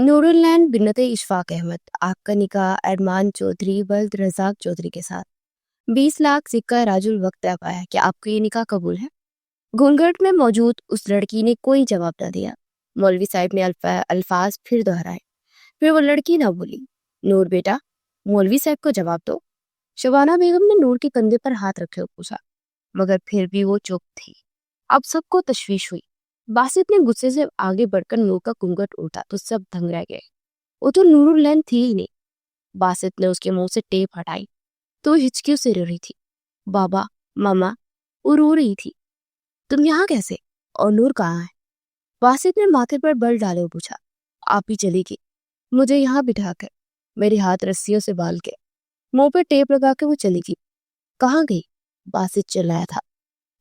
نور العین بنت اشفاق احمد، آپ کا نکاح ارمان چودھری ولد رزاق چودھری کے ساتھ 20 لاکھ سکہ راج الوقت طے پایا۔ کیا آپ کو یہ نکاح قبول ہے؟ گھونگھٹ میں موجود اس لڑکی نے کوئی جواب نہ دیا۔ مولوی صاحب نے الفاظ پھر دہرائے۔ پھر وہ لڑکی نہ بولی۔ نور بیٹا، مولوی صاحب کو جواب دو۔ شبانہ بیگم نے نور کے کندھے پر ہاتھ رکھے پوچھا، مگر پھر بھی وہ چپ تھی۔ اب سب کو تشویش ہوئی۔ باسط نے غصے سے آگے بڑھ کر نور کا گھونگھٹ اٹھا تو سب دنگ رہ گئے۔ وہ تو نور العین تھی ہی نہیں۔ باسط نے اس کے منہ سے ٹیپ ہٹائی تو وہ ہچکیوں سے رو رہی تھی۔ بابا، ماما، وہ رو رہی تھی۔ تم یہاں کیسے؟ اور نور کہاں ہے؟ باسط نے ماتھے پر بل ڈالے پوچھا۔ آپ ہی چلی گئی، مجھے یہاں بٹھا کر، میرے ہاتھ رسیوں سے بال کے، منہ پہ ٹیپ لگا کے وہ چلی گئی۔ کہاں گئی؟ باسط چلایا تھا۔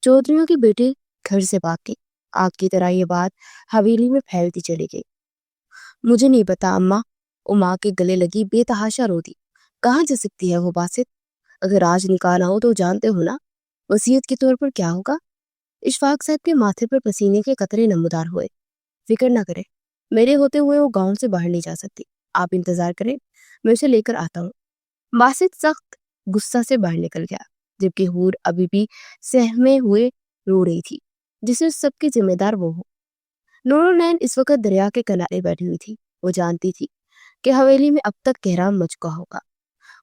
چودھریوں کی بیٹی گھر سے بھاگ گئی۔ آگ کی طرح یہ بات حویلی میں پھیلتی چلی گئی۔ مجھے نہیں پتا اماں، وہ ماں کے گلے لگی بے تحاشا رو دی۔ کہاں جا سکتی ہے وہ باسط؟ اگر آج نکاح نہ ہو تو جانتے ہو نا وصیت کے طور پر کیا ہوگا؟ اشفاق صاحب کے ماتھے پر پسینے کے قطرے نمودار ہوئے۔ فکر نہ کرے، میرے ہوتے ہوئے وہ گاؤں سے باہر نہیں جا سکتی۔ آپ انتظار کریں، میں اسے لے کر آتا ہوں۔ باسط سخت غصہ سے باہر نکل گیا، جبکہ حور ابھی بھی سہمے ہوئے رو رہی تھی، جسے سب کی ذمہ دار وہ ہو۔ نور العین اس وقت دریا کے کنارے بیٹھی ہوئی تھی۔ وہ جانتی تھی کہ حویلی میں اب تک کہرام مچ چکا ہوگا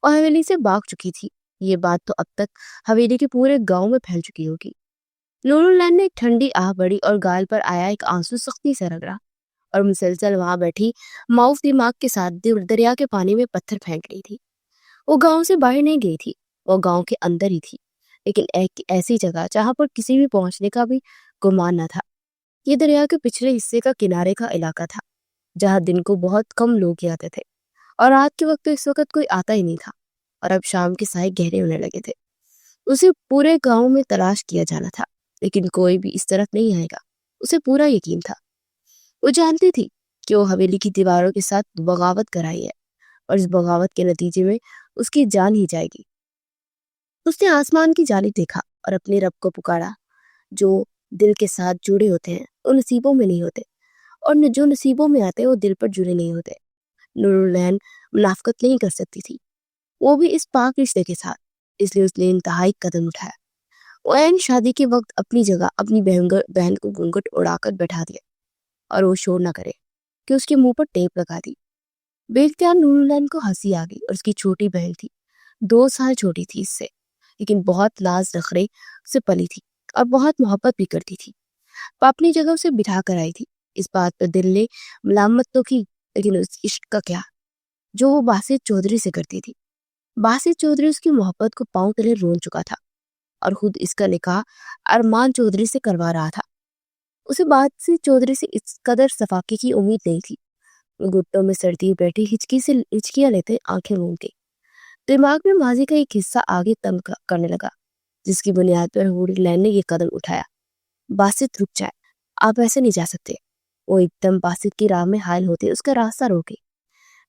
اور حویلی سے بھاگ چکی تھی۔ یہ بات تو اب تک حویلی کے پورے گاؤں میں پھیل چکی ہوگی۔ نور العین نے ایک ٹھنڈی آہ بڑی اور گال پر آیا ایک آنسو سختی سے رگڑا اور مسلسل وہاں بیٹھی معاف دماغ کے ساتھ دریا کے پانی میں پتھر پھینک رہی تھی۔ وہ گاؤں سے باہر نہیں گئی تھی، وہ گاؤں کے اندر ہی تھی، لیکن ایک ایسی جگہ جہاں پر کسی بھی پہنچنے کا بھی گمان نہ تھا۔ یہ دریا کے پچھلے حصے کا کنارے کا علاقہ تھا، جہاں دن کو بہت کم لوگ آتے تھے اور رات کے وقت تو اس وقت کوئی آتا ہی نہیں تھا، اور اب شام کے سائے گہرے ہونے لگے تھے۔ اسے پورے گاؤں میں تلاش کیا جانا تھا، لیکن کوئی بھی اس طرف نہیں آئے گا۔ اسے پورا یقین تھا، وہ جانتی تھی کہ وہ حویلی کی دیواروں کے ساتھ بغاوت کرائی ہے، اور اس بغاوت کے نتیجے میں اس کی جان ہی جائے گی۔ اس نے آسمان کی جانب دیکھا اور اپنے رب کو پکارا۔ جو دل کے ساتھ جڑے ہوتے ہیں وہ نصیبوں میں نہیں ہوتے، اور جو نصیبوں میں آتے ہیں وہ دل پر جڑے نہیں ہوتے۔ نور العین منافقت نہیں کر سکتی تھی، وہ بھی اس پاک رشتے کے ساتھ، اس لیے اس نے انتہائی قدم اٹھایا۔ وہ عین شادی کے وقت اپنی جگہ اپنی بہن کو گھونگھٹ اڑا کر بیٹھا دیا، اور وہ شور نہ کرے کہ اس کے منہ پر ٹیپ لگا دی۔ بے اختیار نور العین کو ہنسی آ گئی، اور اس کی چھوٹی بہن تھی، 2 سال چھوٹی تھی اس سے، لیکن بہت لاز نخرے سے پلی تھی اور بہت محبت بھی کرتی تھی۔ وہ اپنی جگہ اسے بٹھا کر آئی تھی۔ اس بات پر دل نے ملامت تو کی، لیکن اس عشق کا کیا جو وہ باسط چودھری سے کرتی تھی۔ باسط چودھری اس کی محبت کو پاؤں تلے رون چکا تھا، اور خود اس کا نکاح ارمان چودھری سے کروا رہا تھا۔ اسے باسط چودھری سے اس قدر صفاقے کی امید نہیں تھی۔ وہ گھٹوں میں سردی بیٹھی ہچکیاں لیتے آنکھیں موندی، دماغ میں ماضی کا ایک حصہ آگے تم کرنے لگا، جس کی بنیاد پر نور العین نے یہ قدم اٹھایا۔ باسط رک جائے، آپ ایسے نہیں جا سکتے۔ وہ ایک دم باسط کی راہ میں حائل ہوتے اس کا راستہ روکے۔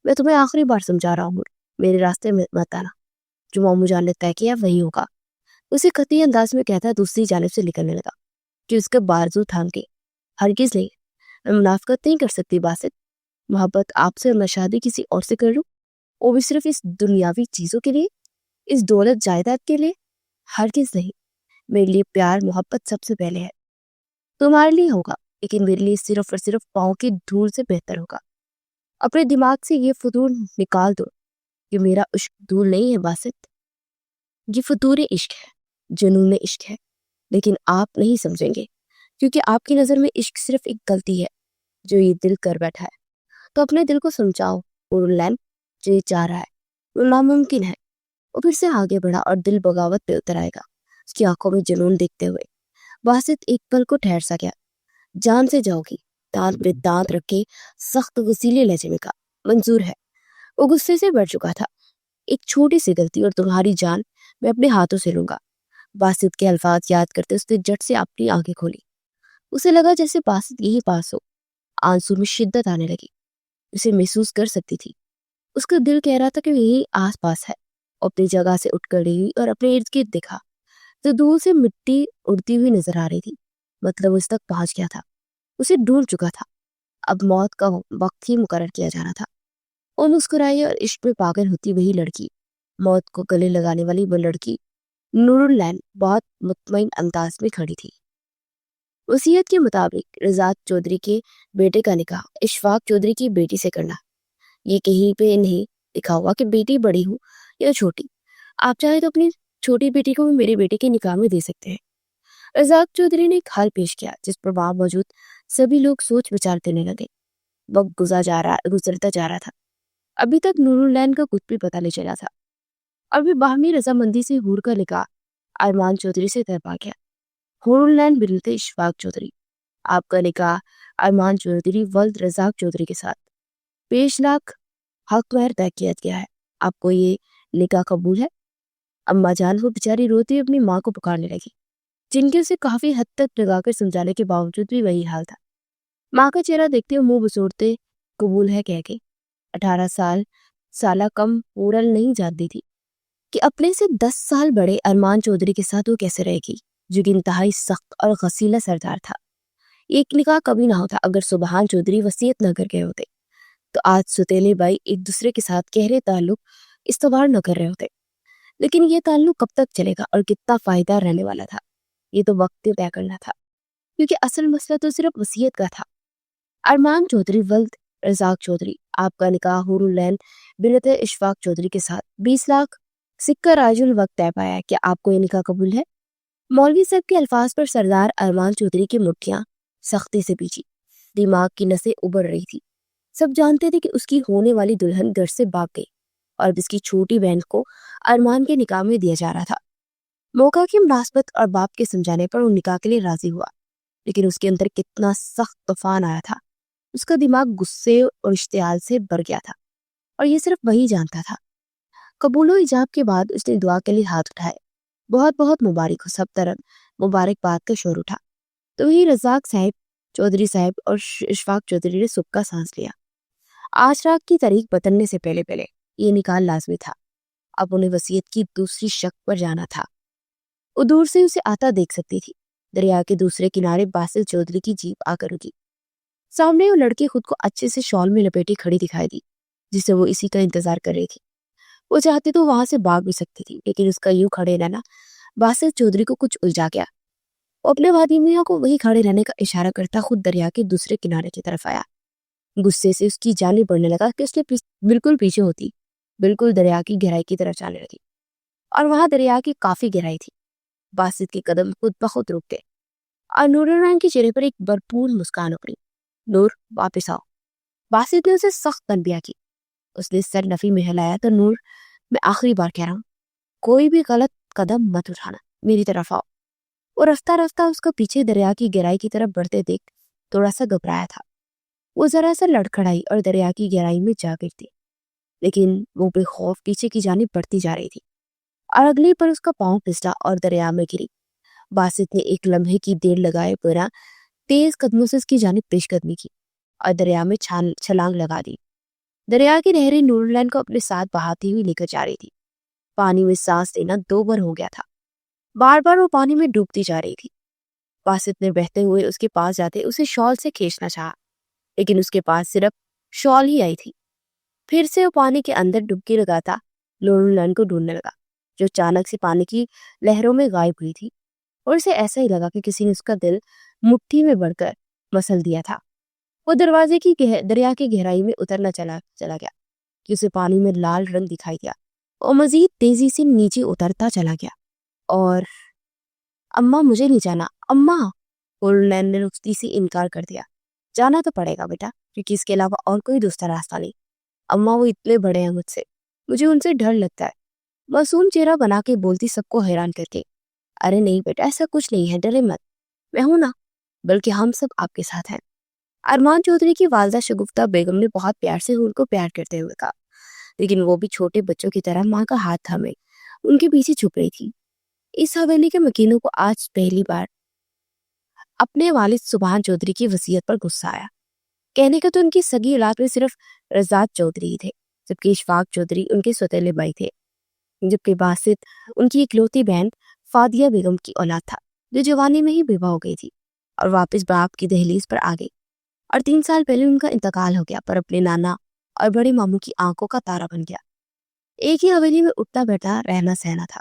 میں تمہیں آخری بار سمجھا رہا ہوں، میرے راستے میں مت آنا، جو مامو جان نے طے کیا وہی ہوگا۔ اسے قطعی انداز میں کہتا دوسری جانب سے نکلنے لگا کہ اس کے بازو تھام کے، ہرگز نہیں، میں منافقت نہیں کر سکتی باسط۔ محبت آپ سے، میں شادی کسی اور سے کر لوں، وہ بھی صرف اس دنیاوی چیزوں کے لیے، اس دولت جائیداد کے لیے؟ ہرگز نہیں۔ میرے لیے پیار محبت سب سے پہلے ہے۔ تمہارے لیے ہوگا، لیکن میرے لیے صرف اور صرف پاؤں کی دھول سے بہتر ہوگا۔ اپنے دماغ سے یہ فطور نکال دو کہ میرا عشق دھول نہیں ہے باسط، یہ فطور عشق ہے، جنون عشق ہے، لیکن آپ نہیں سمجھیں گے، کیونکہ آپ کی نظر میں عشق صرف ایک غلطی ہے جو یہ دل کر بیٹھا ہے۔ تو اپنے دل کو سمجھاؤ نور العین، جو یہ چاہ رہا ہے وہ ناممکن ہے۔ وہ پھر سے آگے بڑھا اور دل بغاوت پہ اتر آئے گا۔ اس کی آنکھوں میں جنون دیکھتے ہوئے باسط ایک پل کو ٹھہر سا گیا۔ جان سے جاؤ گی، دانت پہ دانت رکھے سخت وسیلے لہجے میں کہا، منظور ہے۔ وہ غصے سے بڑھ چکا تھا۔ ایک چھوٹی سی غلطی اور تمہاری جان میں اپنے ہاتھوں سے لوں گا۔ باسط کے الفاظ یاد کرتے اس نے جٹ سے اپنی آنکھیں کھولی۔ اسے لگا جیسے باسط یہی پاس ہو۔ آنسو میں شدت آنے لگی، اسے محسوس کر سکتی تھی۔ اس کا دل کہہ رہا تھا کہ یہی آس پاس ہے۔ اپنی جگہ سے اٹھ کر رہی اور اپنے ارد گرد دیکھا تو دور سے مٹی اڑتی ہوئی نظر آ رہی تھی، مطلب اس تک پہنچ گیا تھا، اسے ڈھونڈ چکا تھا۔ اب موت کا وقت ہی مقرر کیا جانا تھا۔ وہ مسکرائی اور عشق میں پاگل ہوتی وہی لڑکی، موت کو گلے لگانے والی وہ لڑکی نور العین بہت مطمئن انداز میں کھڑی تھی۔ وصیت کے مطابق رضا چودھری کے بیٹے کا نکاح اشفاق چودھری کی بیٹی سے کرنا۔ یہ کہیں پہ نہیں لکھا ہوا کہ بیٹی بڑی ہو یا چھوٹی، آپ چاہے تو اپنی چھوٹی بیٹی کو بھی میرے بیٹے کے نکاح میں دے سکتے ہیں۔ رضا چودھری نے ایک حال پیش کیا جس پر وہاں موجود سبھی لوگ سوچ بچار کرنے لگے۔ وقت گزرتا جا رہا تھا، ابھی تک نور العین کا کچھ بھی پتہ نہیں چلا تھا۔ ابھی باہمی رضامندی سے حور کا نکاح ارمان چودھری سے طے پا گیا۔ حور العین بنت اشفاق چودھری، آپ کا نکاح ارمان چودھری ولد رزاق چودھری کے ساتھ 20 لاکھ حق مہر طے کیا گیا ہے۔ آپ کو یہ نکاح قبول ہے؟ اماں جان وہ بیچاری روتی اپنی ماں کو پکارنے لگی، جن کے اسے کافی حد تک لگا کر سمجھانے کے باوجود بھی وہی حال تھا۔ ماں کا چہرہ دیکھتے ہوئے منہ بسوڑتے قبول ہے کہہ کے 18 سالہ کم پورل نہیں جانتی تھی کہ اپنے سے 10 سال بڑے ارمان چودھری کے ساتھ وہ کیسے رہے گی، جو کہ انتہائی سخت اور غسیلہ سردار تھا۔ ایک نکاح کبھی نہ ہوتا اگر سبحان چودھری وصیت نہ کر گئے ہوتے، تو آج ستیلے بھائی ایک دوسرے کے ساتھ گہرے تعلق استوار نہ کر رہے ہوتے۔ لیکن یہ تعلق کب تک چلے گا اور کتنا فائدہ رہنے والا تھا، یہ تو وقت طے کرنا تھا، کیونکہ اصل مسئلہ تو صرف وصیت کا تھا۔ ارمان چودھری ولد رزاق چودھری، آپ کا نکاح حور العین بنت اشفاق چودھری کے ساتھ 20 لاکھ سکہ راج الوقت طے پایا۔ کیا آپ کو یہ نکاح قبول ہے؟ مولوی صاحب کے الفاظ پر سردار ارمان چودھری کی مٹھیاں سختی سے پیچی، دماغ کی نسیں ابھر رہی تھی۔ سب جانتے تھے کہ اس کی ہونے والی دلہن گھر سے بھاگ گئی اور اس کی چھوٹی بہن کو ارمان کے نکاح میں دیا جا رہا تھا۔ موقع کی مناسبت اور باپ کے سمجھانے پر وہ نکاح کے لیے راضی ہوا، لیکن اس کے اندر کتنا سخت طوفان آیا تھا۔ اس کا دماغ غصے اور اشتعال سے بھر گیا تھا، اور یہ صرف وہی جانتا تھا۔ قبول و ایجاب کے بعد اس نے دعا کے لیے ہاتھ اٹھائے، بہت بہت مبارک ہو، سب طرف مبارکباد کا شور اٹھا۔ تو وہی رزاق صاحب چودھری صاحب اور اشفاق چودھری نے سکھ کا سانس لیا۔ آج رات کی تاریخ بدلنے سے پہلے یہ نکاح لازمی تھا۔ اب انہیں وصیت کی دوسری شق پر جانا تھا۔ وہ دور سے اسے آتا دیکھ سکتی تھی۔ دریا کے دوسرے کنارے باسل چودھری کی جیپ آ کر رکی۔ سامنے وہ لڑکی خود کو اچھے سے شال میں لپیٹی کھڑی دکھائی دی، جسے وہ اسی کا انتظار کر رہی تھی۔ وہ چاہتی تو وہاں سے بھاگ بھی سکتی تھی، لیکن اس کا یوں کھڑے رہنا باسل چودھری کو کچھ الجھا گیا۔ وہ اپنے وادیمیوں کو وہی کھڑے رہنے کا اشارہ کرتا خود دریا کے دوسرے کنارے کی طرف آیا۔ غصے سے اس کی جانب بڑھنے لگا کہ اس نے بالکل پیچھے ہوتی بالکل دریا کی گہرائی کی طرف جانے لگی، اور وہاں دریا کی کافی گہرائی تھی۔ باسط کے قدم خود بخود رک گئے اور نور العین کے چہرے پر ایک بھرپور مسکان ابھری۔ نور واپس آؤ، باسط نے اسے سخت تنبیہ کی۔ اس نے سر نفی میں ہلایا تو نور، میں آخری بار کہہ رہا ہوں، کوئی بھی غلط قدم مت اٹھانا، میری طرف آؤ۔ وہ رفتہ رفتہ اس کو پیچھے دریا کی گہرائی کی طرف بڑھتے دیکھ تھوڑا سا گھبرایا تھا۔ وہ ذرا سا لڑکھڑائی اور دریا کی گہرائی میں جا گرتی، لیکن وہ بے خوف پیچھے کی جانب بڑھتی جا رہی تھی، اور اگلی پر اس کا پاؤں پھسلا اور دریا میں گری۔ باسط نے ایک لمحے کی دیر لگائے بنا تیز قدموں سے اس کی جانب پیش قدمی کی اور دریا میں چھلانگ لگا دی۔ دریا کی نہریں نور العین کو اپنے ساتھ بہاتی ہوئی لے کر جا رہی تھی۔ پانی میں سانس لینا 2 بار ہو گیا تھا، بار بار وہ پانی میں ڈوبتی جا رہی تھی۔ باسط نے بہتے ہوئے اس کے پاس جاتے اسے شال سے کھینچنا چاہا، لیکن اس کے پاس صرف شال ہی آئی تھی۔ پھر سے وہ پانی کے اندر ڈبکی لگاتا نور العین کو ڈھونڈنے لگا، جو اچانک سے پانی کی لہروں میں غائب ہوئی تھی، اور اسے ایسا ہی لگا کہ کسی نے اس کا دل مٹھی میں بڑھ کر مسل دیا تھا۔ وہ دریا کی گہرائی میں اترنا چلا گیا کہ اسے پانی میں لال رنگ دکھائی دیا۔ وہ مزید تیزی سے نیچے اترتا چلا گیا، اور اماں مجھے نہیں جانا، اماں، نور العین نے رخصتی سے انکار کر دیا۔ جانا تو پڑے گا بیٹا، کیونکہ اس کے علاوہ اور کوئی دوسرا راستہ نہیں۔ اماں وہ اتنے بڑے ہیں مجھ سے، مجھے ان سے ڈر لگتا ہے، معصوم چہرہ بنا کے بولتی سب کو حیران کر کے۔ ارے نہیں بیٹا، ایسا کچھ نہیں ہے، ڈرے مت، میں ہوں نا، بلکہ ہم سب آپ کے ساتھ ہیں۔ ارمان چودھری کی والدہ شگفتہ بیگم نے بہت پیار سے حور کو پیار کرتے ہوئے کہا، لیکن وہ بھی چھوٹے بچوں کی طرح ماں کا ہاتھ تھامے ان کے پیچھے چھپ رہی تھی۔ اس حویلی کے مکینوں کو آج پہلی بار اپنے والد سبحان چودھری کی وصیت پر غصہ آیا۔ کہنے کا تو ان کی سگی اولاد میں صرف رزاق چودھری تھے، جبکہ اشفاق چودھری ان کے سوتیلے بھائی تھے، جبکہ باسط ان کی اکلوتی بہن فادیہ بیگم کی اولاد تھا، جو جوانی میں ہی بیوہ ہو گئی تھی اور واپس باپ کی دہلیز پر آ گئی۔ اور 3 سال پہلے ان کا انتقال ہو گیا، پر اپنے نانا اور بڑے ماموں کی آنکھوں کا تارا بن گیا۔ ایک ہی حویلی میں اٹھتا بیٹھا رہنا سہنا تھا۔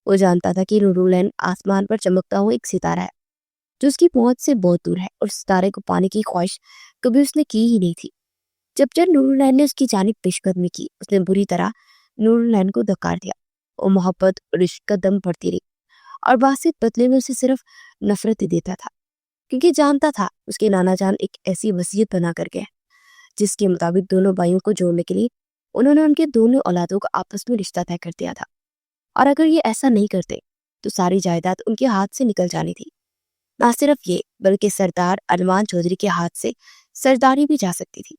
وہ جانتا تھا کہ نورالعین آسمان پر چمکتا ہوا ایک ستارہ ہے جو اس کی پہنچ سے بہت دور ہے، اور ستارے کو پانے کی خواہش کبھی اس نے کی ہی نہیں تھی۔ جب نورالعین نے اس کی جانب پیش قدمی کی، اس نے بری طرح نورالعین کو دھکار دیا۔ وہ محبت اور عشق کا دم بڑھتی رہی، اور باسط بدلے میں اسے صرف نفرت ہی دیتا تھا، کیونکہ جانتا تھا اس کے نانا جان ایک ایسی وصیت بنا کر گئے جس کے مطابق دونوں بھائیوں کو جوڑنے کے لیے انہوں نے ان کے دونوں اولادوں کا آپس میں رشتہ طے کر دیا تھا، اور اگر یہ ایسا نہیں کرتے تو ساری جائیداد ان کے ہاتھ سے نکل جانی تھی۔ نہ صرف یہ بلکہ سردار ارمان چودھری کے ہاتھ سے سرداری بھی جا سکتی تھی۔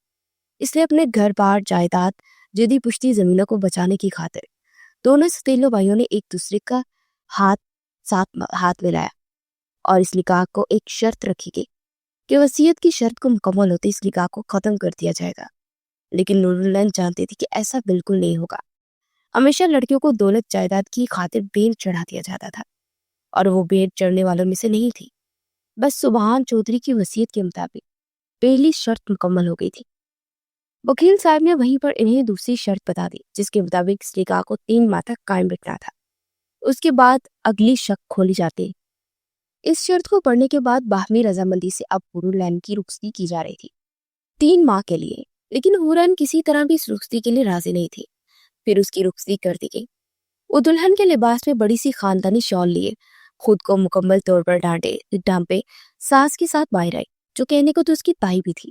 اس لیے اپنے گھر بار جائیداد جدی پشتی زمینوں کو بچانے کی خاطر دونوں ستیلو بھائیوں نے ایک دوسرے کا ہاتھ ملایا، اور اس نکاح کو ایک شرط رکھی گئی کہ وصیت کی شرط کو مکمل ہوتے اس نکاح کو ختم کر دیا جائے گا۔ لیکن نورالعین جانتے تھے کہ ایسا بالکل نہیں ہوگا۔ ہمیشہ لڑکیوں کو دولت جائیداد کی خاطر بین چڑھا دیا جاتا تھا، اور وہ بین چڑھنے والوں میں سے نہیں تھی۔ بس سبحان چودھری کی وصیت کے مطابق پہلی شرط مکمل ہو گئی تھی۔ وکیل صاحب نے وہیں پر انہیں دوسری شرط بتا دی، جس کے مطابق اس نکاح کو 3 ماہ تک قائم رکھنا تھا۔ اس کے بعد اگلی شرط کھولی جاتی۔ اس شرط کو پڑھنے کے بعد باہمی رضامندی سے اب نورالعین کی رخصتی کی جا رہی تھی 3 ماہ کے لیے، لیکن نورالعین کسی طرح بھی اس رخصتی کے لیے راضی نہیں تھی۔ پھر اس کی رخصتی کر دی گئی۔ وہ دلہن کے لباس میں بڑی سی خاندانی شال لیے خود کو مکمل طور پر ڈانپے ساس کے ساتھ باہر آئی، جو کہنے کو تو اس کی تائی بھی تھی،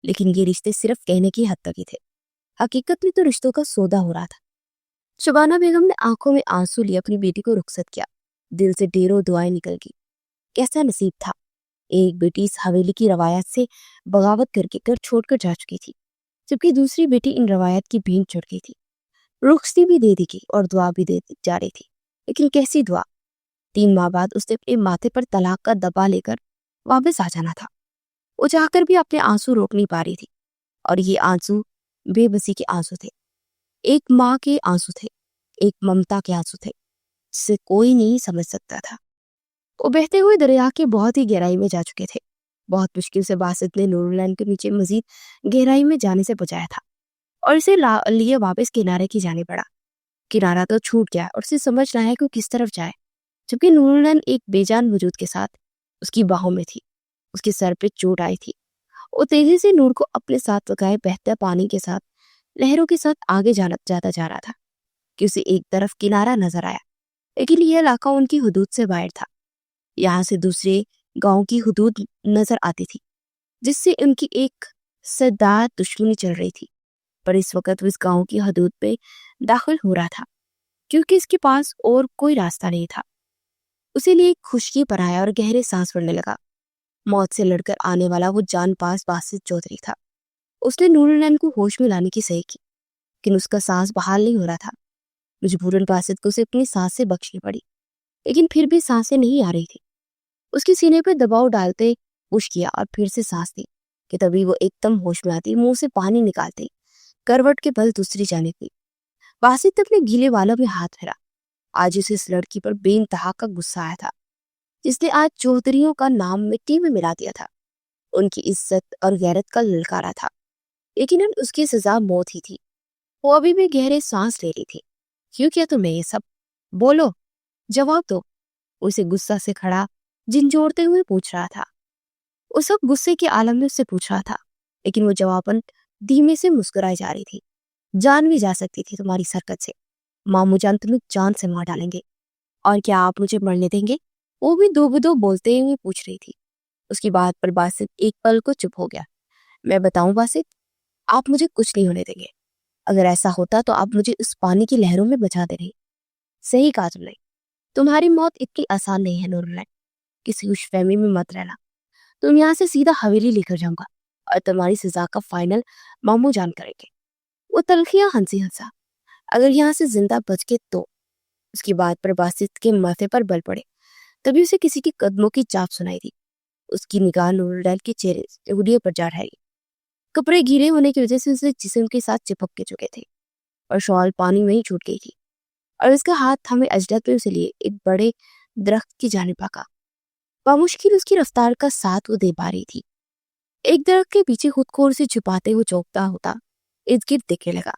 لیکن یہ رشتے صرف کہنے کی حد تک ہی تھے۔ حقیقت میں تو رشتوں کا سودا ہو رہا تھا۔ شبانہ بیگم نے آنکھوں میں آنسو لیے اپنی بیٹی کو رخصت کیا۔ دل سے ڈھیروں دعائیں نکل گئی۔ کیسا نصیب تھا، ایک بیٹی اس حویلی کی روایت سے بغاوت کر کے گھر چھوڑ کر جا چکی تھی، جبکہ دوسری بیٹی ان روایت کی بھین چڑھ گئی تھی۔ رخصتی بھی دے دی گئی اور دعا بھی دے دی جا رہی تھی، لیکن کیسی دعا؟ 3 ماہ بعد اس نے اپنے ماتھے پر طلاق کا دبا لے کر واپس آ جانا تھا۔ وہ چاہ کر بھی اپنے آنسو روک نہیں پا رہی تھی، اور یہ آنسو بے بسی کے آنسو تھے، ایک ماں کے آنسو تھے، ایک ممتا کے آنسو تھے، جسے کوئی نہیں سمجھ سکتا تھا۔ وہ بہتے ہوئے دریا کے بہت ہی گہرائی میں جا چکے تھے۔ بہت مشکل سے باسط نے نورالعین کے نیچے مزید گہرائی میں جانے سے بچایا تھا، اور اسے لیے واپس کنارے کی جانے پڑا۔ کنارہ تو چھوٹ گیا اور اسے سمجھ نہ آیا کہ وہ کس طرف جائے، جبکہ نورالعین ایک بے جان وجود کے ساتھ اس کی باہوں میں تھی۔ اس کے سر پہ چوٹ آئی تھی۔ وہ تیزی سے نور کو اپنے ساتھ لگائے بہتے پانی کے ساتھ لہروں کے ساتھ آگے جاتا جا رہا تھا کہ اسے ایک طرف کنارہ نظر آیا، لیکن یہ علاقہ ان کی حدود سے باہر تھا۔ یہاں سے دوسرے گاؤں کی حدود نظر آتی تھی، جس سے ان کی ایک سردار دشمنی چل رہی تھی، پر اس وقت وہ اس گاؤں کی حدود پہ داخل ہو رہا تھا کیونکہ اس کے پاس اور کوئی راستہ نہیں تھا۔ اسی لیے ایک خشکی پر آیا اور گہرے سانس پڑنے لگا۔ موت سے لڑ کر آنے والا وہ جان پاس باسط چودھری تھا۔ اس نے نورالعین کو ہوش میں لانے کی صحیح کی، لیکن اس کا سانس بحال نہیں ہو رہا تھا۔ مجبوراً باسط کو اسے اپنی سانس سے بخشنی پڑی، لیکن پھر بھی سانسیں نہیں آ رہی تھی۔ اس کے سینے پہ دباؤ ڈالتے پوش کیا اور پھر سے سانس دی کہ تبھی وہ ایک دم ہوش میں آتی، منہ سے پانی نکالتے کروٹ کے بل دوسری جانب گئی۔ باسط اپنے گیلے بالوں میں ہاتھ پھیرا۔ آج اسے اس لڑکی پر بے انتہا کا غصہ آیا تھا، جس نے آج چودھریوں کا نام مٹی میں ملا دیا تھا، ان کی عزت اور غیرت کا للکارا تھا۔ یقیناً اس کی سزا موت ہی تھی۔ وہ ابھی بھی گہرے سانس لے رہی تھی۔ کیوں کیا تمہیں یہ سب؟ بولو، جواب دو، اسے غصہ سے کھڑا جھنجھوڑتے ہوئے پوچھ رہا تھا۔ اس وقت غصے کے عالم میں اسے پوچھ رہا تھا، لیکن وہ جواباً دھیمے سے مسکرائی جا رہی تھی۔ جان بھی جا سکتی تھی تمہاری حرکت سے، ماموں جان تمہیں جان سے مار ڈالیں گے، اور کیا آپ مجھے مرنے دیں گے؟ وہ بھی دو بدو بولتے ہوئے پوچھ رہی تھی۔ اس کی بات پر باسط ایک پل کو چپ ہو گیا۔ میں بتاؤں باسط، آپ مجھے کچھ نہیں ہونے دیں گے۔ اگر ایسا ہوتا تو آپ مجھے اس پانی کی لہروں میں بچا دے رہی۔ صحیح کہا تم نے، تمہاری موت اتنی آسان نہیں ہے نورالعین، کسی خوش فہمی میں مت رہنا۔ تم یہاں سے سیدھا حویلی لے کر جاؤں گا، اور تمہاری سزا کا فائنل ماموں جان کریں گے۔ وہ تلخیاں ہنسا۔ اگر یہاں سے زندہ بچ کے تو؟ اس کی بات پر باسط کے ماتھے پر بل پڑے۔ تبھی اسے کسی کی قدموں کی چاپ سنائی دی۔ اس کی نگاہ نورالعین کے چہرے سے پر جا ٹھہری۔ کپڑے گیلے ہونے کی وجہ سے اسے جسم کے ساتھ چپک کے چکے تھے، اور شال پانی میں ہی چھوٹ گئی تھی، اور اس کا ہاتھ تھامے اجدت پہ اسے لیے ایک بڑے درخت کی جانب بھاگا۔ بامشکل اس کی رفتار کا ساتھ وہ دے پا رہی تھی۔ ایک درخت کے پیچھے خود کو اسے چھپاتے ہوئے چوکتا ہوتا ارد گرد دیکھنے لگا،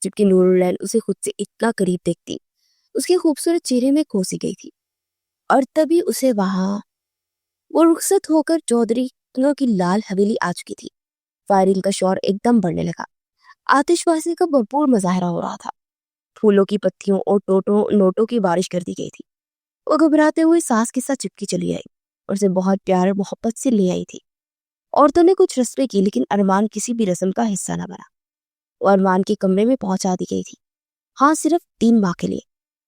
جبکہ نور العین اسے خود سے اتنا قریب دیکھتی اس کے خوبصورت چہرے میں کھوسی گئی تھی۔ اور تبھی اسے وہاں وہ رخصت ہو کر چودھری کی لال حویلی آ چکی تھی۔ فائرنگ کا شور ایک دم بڑھنے لگا، آتش بازی کا بھرپور مظاہرہ ہو رہا تھا، پھولوں کی پتیوں اور نوٹوں کی بارش کر دی گئی تھی۔ وہ گھبراتے ہوئے ساس کے ساتھ چپکی چلی آئی اور اسے بہت پیار اور محبت سے لے آئی تھی۔ عورتوں نے کچھ رسمیں کی لیکن ارمان کسی بھی رسم کا حصہ نہ بنا۔ وہ ارمان کے کمرے میں پہنچا دی گئی تھی، ہاں صرف 3 ماہ کے لیے۔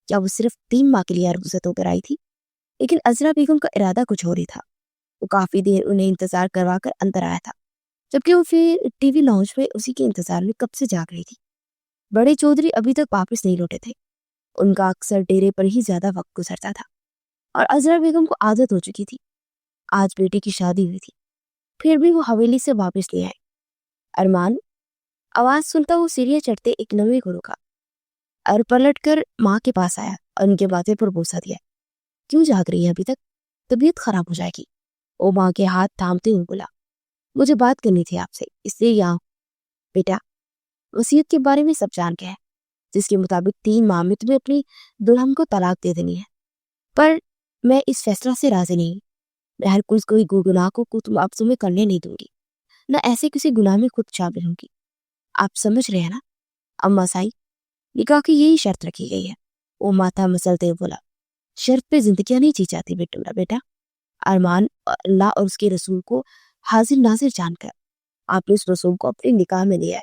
کیا وہ صرف 3 ماہ کے لیے رخصت ہو کر آئی تھی؟ لیکن عذرا بیگم کا ارادہ کچھ اور ہی تھا۔ وہ کافی دیر انہیں انتظار کروا کر اندر آیا تھا، جبکہ وہ پھر ٹی وی لاؤنج میں اسی کے انتظار میں کب سے جاگ رہی تھی۔ بڑے چودھری ابھی تک واپس نہیں لوٹے تھے، ان کا اکثر ڈیرے پر ہی زیادہ وقت گزرتا تھا، اور عذرا بیگم کو عادت ہو چکی تھی۔ آج بیٹی کی شادی ہوئی تھی، پھر بھی وہ حویلی سے واپس لے آئے۔ ارمان آواز سنتا وہ سیڑھیاں چڑھتے ایک لمحے کو رکا اور پلٹ کر ماں کے پاس آیا اور ان کے ماتھے پر بوسہ دیا۔ کیوں جاگ رہی ہے ابھی تک؟ طبیعت خراب ہو جائے گی۔ وہ ماں کے ہاتھ تھامتے ہوئے بولا، مجھے بات کرنی تھی آپ سے، اس لیے یہاں۔ بیٹا، وصیت کے بارے میں سب جان گیا ہے، جس کے مطابق 3 ماہ میں تمہیں اپنی دلہن کو طلاق دے دینی ہے، پر میں اس فیصلہ سے راضی نہیں۔ میں ہر کوئی گناہ کو تمہیں کرنے نہیں دوں گی، نہ ایسے کسی گناہ میں خود شامل ہوں گی۔ آپ سمجھ رہے ہیں نا؟ اماں سائی، نکاح کی یہی شرط رکھی گئی ہے۔ وہ ماتھا مسلتے بولا، شرط پہ زندگیاں نہیں جی جاتی بیٹا۔ ارمان اللہ اور اس کے رسول کو حاضر ناظر جان کر آپ نے اس رسول کو اپنے نکاح میں لیا ہے۔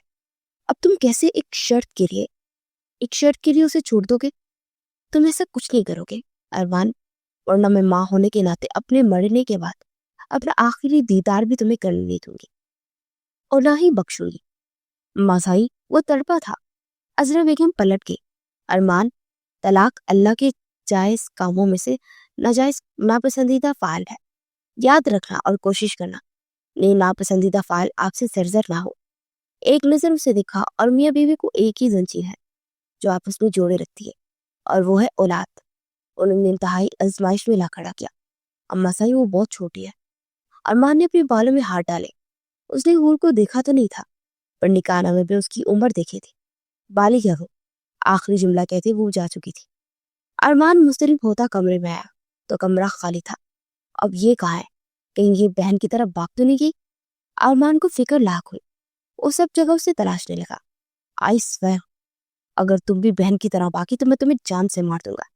اب تم کیسے ایک شرط کے لیے اسے چھوڑ دو گے؟ تم ایسا کچھ نہیں کرو گے ارمان، ورنہ میں ماں ہونے کے ناطے اپنے مرنے کے بعد اپنا آخری دیدار بھی تمہیں کرنے نہیں دوں گی اور نہ ہی بخشوں گی۔ ماسائی، وہ تڑپا تھا۔ عذرا بیگم پلٹ گئی۔ ارمان، طلاق اللہ کے جائز کاموں میں سے ناپسندیدہ فعل ہے، یاد رکھنا اور کوشش کرنا یہ ناپسندیدہ فعل آپ سے سرزر نہ ہو۔ ایک نظر اسے دکھا اور میاں بیوی کو ایک ہی زنجیر ہے جو آپس میں جوڑے رکھتی ہے، اور وہ ہے اولاد۔ انہوں نے انتہائی آزمائش میں لا کھڑا کیا۔ اماں سائی، وہ بہت چھوٹی ہے۔ ارمان نے اپنے بالوں میں ہاتھ ڈالے۔ اس نے حور کو دیکھا تو نہیں تھا، پر نکاح نامے میں اس کی عمر دیکھی تھی۔ بالغ ہے وہ، آخری جملہ کہتے وہ جا چکی تھی۔ ارمان مضطرب ہوتا کمرے میں آیا تو کمرہ خالی تھا۔ اب یہ کہاں ہے؟ کہیں یہ بہن کی طرف بھاگ تو نہیں گئی؟ ارمان کو فکر لاحق ہوئی۔ وہ سب جگہ اسے تلاشنے لگا۔ آئی سویر، اگر تم بھی بہن کی طرح باقی تو میں تمہیں جان سے مار دوں گا۔